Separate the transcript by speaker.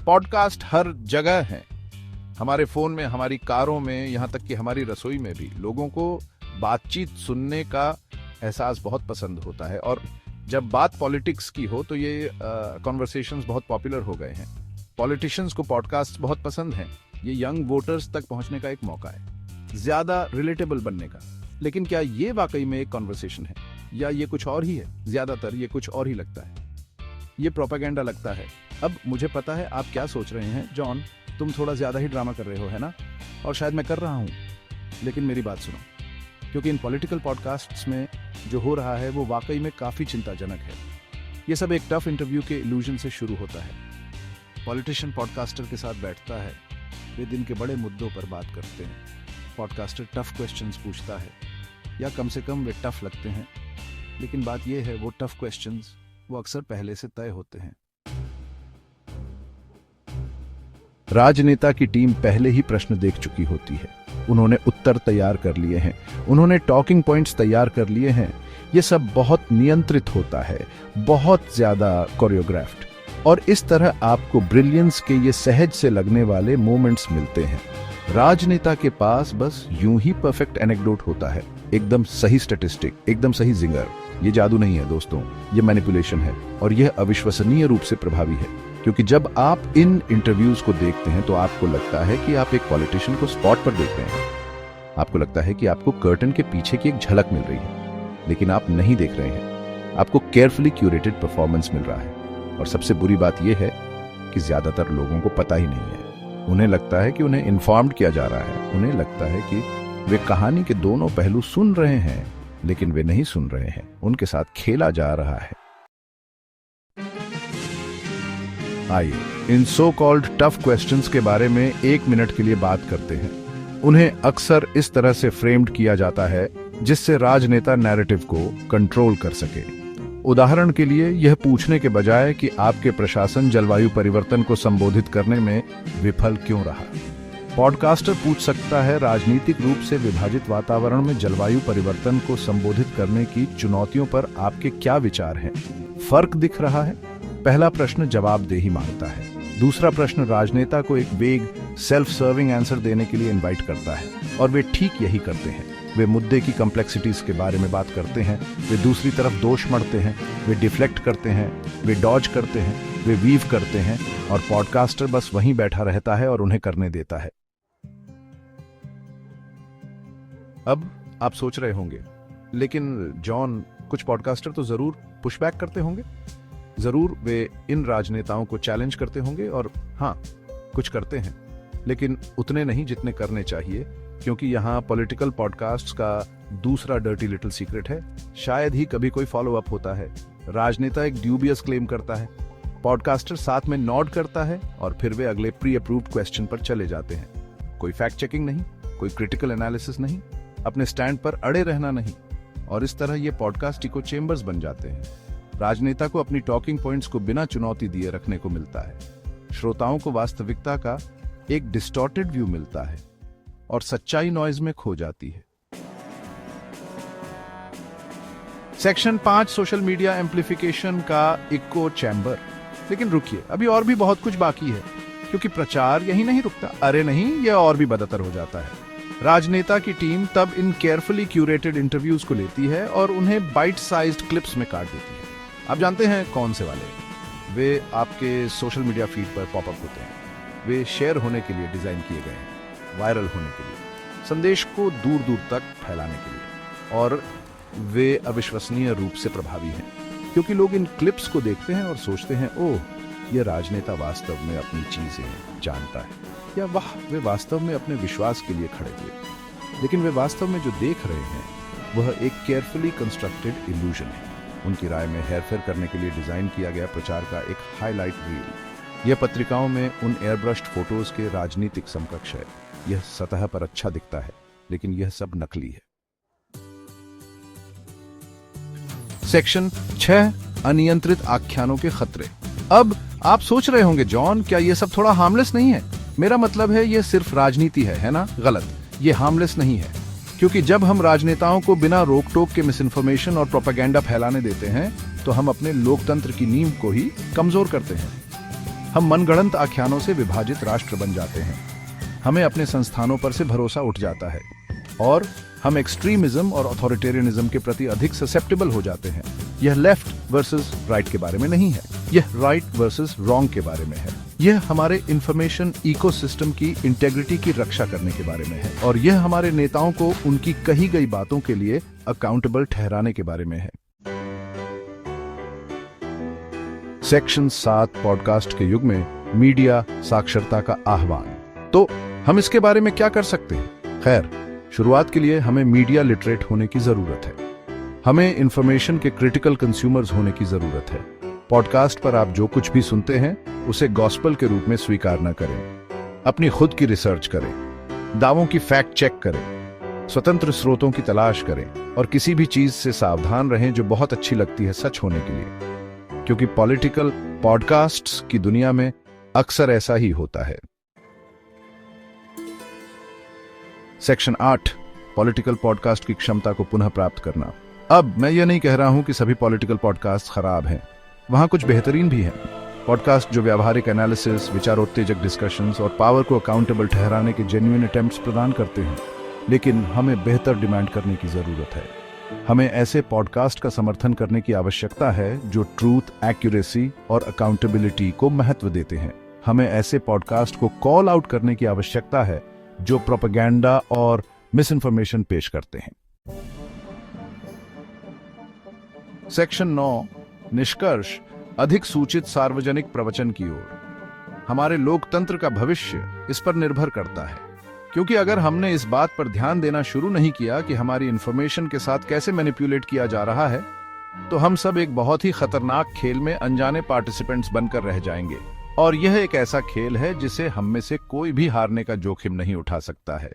Speaker 1: Podcast हर जगह है, हमारे फोन में, हमारी कारों में, यहाँ तक कि हमारी रसोई में भी लोगों को बातचीत सुनने का एहसास बहुत पसंद होता है। और जब बात पॉलिटिक्स की हो तो ये कॉन्वर्सेशंस बहुत पॉपुलर हो गए हैं। पॉलिटिशियंस को पॉडकास्ट बहुत पसंद हैं। ये यंग वोटर्स तक पहुंचने का एक मौका है, ज्यादा रिलेटेबल बनने का। लेकिन क्या ये वाकई में एक कॉन्वर्सेशन है या ये कुछ और ही है? ज्यादातर ये कुछ और ही लगता है, ये प्रोपेगेंडा लगता है। अब मुझे पता है आप क्या सोच रहे हैं, जॉन तुम थोड़ा ज्यादा ही ड्रामा कर रहे हो, है ना? और शायद मैं कर रहा हूं, लेकिन मेरी बात सुनो, क्योंकि इन पॉलिटिकल पॉडकास्ट्स में जो हो रहा है वो वाकई में काफी चिंताजनक है। ये सब एक टफ इंटरव्यू के इल्यूजन से शुरू होता है। पॉलिटिशियन पॉडकास्टर के साथ बैठता है, वे दिन के बड़े मुद्दों पर बात करते हैं। पॉडकास्टर टफ क्वेश्चंस पूछता है, या कम से कम वे टफ लगते हैं। लेकिन बात यह है, वो टफ क्वेश्चंस वो अक्सर पहले से तय होते हैं। राजनेता की टीम पहले ही प्रश्न देख चुकी होती है, उन्होंने उत्तर तैयार कर लिए हैं, उन्होंने टॉकिंग पॉइंट्स तैयार कर लिए हैं। ये सब बहुत नियंत्रित होता है, बहुत ज्यादा कोरियोग्राफ्ड, और इस तरह आपको ब्रिलियंस के ये सहज से लगने वाले मोमेंट्स मिलते हैं। राजनेता के पास बस यूं ही परफेक्ट एनेक्डोट होता है, एकदम सही स्टैटिस्टिक, एकदम सही जिंगर। ये जादू नहीं है दोस्तों, ये मैनिपुलेशन है, और यह अविश्वसनीय रूप से प्रभावी है। क्योंकि जब आप इन इंटरव्यूज को देखते हैं तो आपको लगता है कि आप एक पॉलिटिशियन को स्पॉट पर देख रहे हैं। आपको लगता है कि आपको कर्टन के पीछे की एक झलक मिल रही है, लेकिन आप नहीं देख रहे हैं। आपको केयरफुली क्यूरेटेड परफॉर्मेंस मिल रहा है। और सबसे बुरी बात यह है कि ज्यादातर लोगों को पता ही नहीं है। उन्हें लगता है कि उन्हें इन्फॉर्म्ड किया जा रहा है, उन्हें लगता है कि वे कहानी के दोनों पहलू सुन रहे हैं, लेकिन वे नहीं सुन रहे हैं, उनके साथ खेला जा रहा है। आइए इन सो कॉल्ड टफ क्वेश्चंस के बारे में 1 मिनट के लिए बात करते हैं। उन्हें अक्सर इस तरह से फ्रेम्ड किया जाता है जिससे राजनेता नैरेटिव को कंट्रोल कर सके। उदाहरण के लिए यह पूछने के बजाय कि आपके प्रशासन जलवायु परिवर्तन को संबोधित करने में विफल क्यों रहा, पॉडकास्टर पूछ सकता है, राजनीतिक रूप से विभाजित वातावरण में जलवायु परिवर्तन को संबोधित करने की चुनौतियों पर आपके क्या विचार हैं? फर्क दिख रहा है? पहला प्रश्न जवाबदेही मांगता है। दूसरा प्रश्न राजनेता को एक वेग, सेल्फ सर्विंग आंसर देने के लिए इनवाइट करता है, और वे ठीक यही करते हैं। वे मुद्दे की कॉम्प्लेक्सिटीज के बारे में बात करते हैं, वे दूसरी तरफ दोष मढ़ते हैं, वे डिफ्लेक्ट करते हैं, वे डॉज करते हैं, वे वीव करते हैं, और पॉडकास्टर बस वहीं बैठा रहता है और उन्हें करने देता है। अब आप सोच रहे होंगे, लेकिन जॉन, कुछ पॉडकास्टर तो जरूर पुशबैक करते होंगे, जरूर वे इन राजनेताओं को चैलेंज करते होंगे, और हाँ, कुछ करते हैं, लेकिन उतने नहीं जितने करने चाहिए। क्योंकि यहाँ पॉलिटिकल पॉडकास्ट्स का दूसरा डर्टी लिटिल सीक्रेट है, शायद ही कभी कोई फॉलो अप होता है। राजनेता एक ड्यूबियस क्लेम करता है, पॉडकास्टर साथ में नॉड करता है, और फिर वे अगले प्री अप्रूव्ड क्वेश्चन पर चले जाते हैं। कोई फैक्ट चेकिंग नहीं, कोई क्रिटिकल एनालिसिस नहीं, अपने स्टैंड पर अड़े रहना नहीं, और इस तरह ये पॉडकास्ट इको चेम्बर्स बन जाते हैं। राजनेता को अपनी टॉकिंग पॉइंट्स को बिना चुनौती दिए रखने को मिलता है। श्रोताओं को वास्तविकता का एक डिस्टॉर्टेड व्यू मिलता है, और सच्चाई नॉइज में खो जाती है। सेक्शन 5, सोशल मीडिया एम्प्लीफिकेशन का इको चैम्बर। लेकिन रुकिए, अभी और भी बहुत कुछ बाकी है, क्योंकि प्रचार यही नहीं रुकता। अरे नहीं, यह और भी बदतर हो जाता है। राजनेता की टीम तब इन केयरफुली क्यूरेटेड इंटरव्यूज को लेती है और उन्हें बाइट साइज्ड क्लिप्स में काट देती है। आप जानते हैं कौन से वाले? वे आपके सोशल मीडिया फीड पर पॉपअप होते हैं। वे शेयर होने के लिए डिजाइन किए गए हैं, वायरल होने के लिए, संदेश को दूर दूर तक फैलाने के लिए, और वे अविश्वसनीय रूप से प्रभावी हैं। क्योंकि लोग इन क्लिप्स को देखते हैं और सोचते हैं, ओह, यह राजनेता वास्तव में अपनी चीजें जानता है, या वाह, वे वास्तव में अपने विश्वास के लिए खड़े हुए। लेकिन वे वास्तव में जो देख रहे हैं वह एक केयरफुली कंस्ट्रक्टेड इल्यूजन है। उनकी राय में हेरफेर करने के लिए डिजाइन किया गया प्रचार का एक हाईलाइट रील। यह पत्रिकाओं में उन एयरब्रश्ड फोटोज के राजनीतिक समकक्ष है। यह सतह पर अच्छा दिखता है, लेकिन यह सब नकली है। सेक्शन 6, अनियंत्रित आख्यानों के खतरे। अब आप सोच रहे होंगे, जॉन, क्या यह सब थोड़ा हार्मलेस नहीं है? मेरा मतलब है, यह सिर्फ राजनीति है ना? गलत, यह हार्मलेस नहीं है। क्योंकि जब हम राजनेताओं को बिना रोक टोक के मिस इन्फॉर्मेशन और प्रोपेगेंडा फैलाने देते हैं, तो हम अपने लोकतंत्र की नींव को ही कमजोर करते हैं। हम मनगढ़ंत आख्यानों से विभाजित राष्ट्र बन जाते हैं, हमें अपने संस्थानों पर से भरोसा उठ जाता है और हम एक्सट्रीमिज्म और अथॉरिटेरियनिज्म के प्रति अधिक ससेप्टेबल हो जाते हैं। यह लेफ्ट वर्सेस राइट के बारे में नहीं है, यह राइट वर्सेस रॉन्ग के बारे में है। यह हमारे इंफॉर्मेशन इकोसिस्टम की इंटेग्रिटी की रक्षा करने के बारे में है और यह हमारे नेताओं को उनकी कही गई बातों के लिए अकाउंटेबल ठहराने के बारे में है। सेक्शन 7 पॉडकास्ट के युग में मीडिया साक्षरता का आह्वान। तो हम इसके बारे में क्या कर सकते हैं? खैर, शुरुआत के लिए हमें मीडिया लिटरेट होने की जरूरत है। हमें इंफॉर्मेशन के क्रिटिकल कंज्यूमर्स होने की जरूरत है। पॉडकास्ट पर आप जो कुछ भी सुनते हैं उसे गॉस्पेल के रूप में स्वीकार न करें। अपनी खुद की रिसर्च करें, दावों की फैक्ट चेक करें, स्वतंत्र स्रोतों की तलाश करें और किसी भी चीज से सावधान रहें जो बहुत अच्छी लगती है सच होने के लिए, क्योंकि पॉलिटिकल पॉडकास्ट्स की दुनिया में अक्सर ऐसा ही होता है। सेक्शन 8 पॉलिटिकल पॉडकास्ट की क्षमता को पुनः प्राप्त करना। अब मैं ये नहीं कह रहा हूं कि सभी पॉलिटिकल पॉडकास्ट खराब हैं, वहां कुछ बेहतरीन भी हैं। पॉडकास्ट जो व्यावहारिक एनालिसिस, विचारोत्तेजक डिस्कशंस और पावर को अकाउंटेबल ठहराने के जेन्युइन अटेम्प्ट्स प्रदान करते हैं, लेकिन हमें बेहतर डिमांड करने की जरूरत है। हमें ऐसे पॉडकास्ट का समर्थन करने की आवश्यकता है जो ट्रूथ, एक्यूरेसी और अकाउंटेबिलिटी को महत्व देते हैं। हमें ऐसे पॉडकास्ट को कॉल आउट करने की आवश्यकता है जो प्रोपेगेंडा और मिसइंफॉर्मेशन पेश करते हैं। सेक्शन 9 निष्कर्ष अधिक सूचित सार्वजनिक प्रवचन की ओर। हमारे लोकतंत्र का भविष्य इस पर निर्भर करता है, क्योंकि अगर हमने इस बात पर ध्यान देना शुरू नहीं किया कि हमारी इंफॉर्मेशन के साथ कैसे मैनिपुलेट किया जा रहा है, तो हम सब एक बहुत ही खतरनाक खेल में अनजाने पार्टिसिपेंट्स बनकर रह जाएंगे। और यह एक ऐसा खेल है जिसे हम में से कोई भी हारने का जोखिम नहीं उठा सकता है।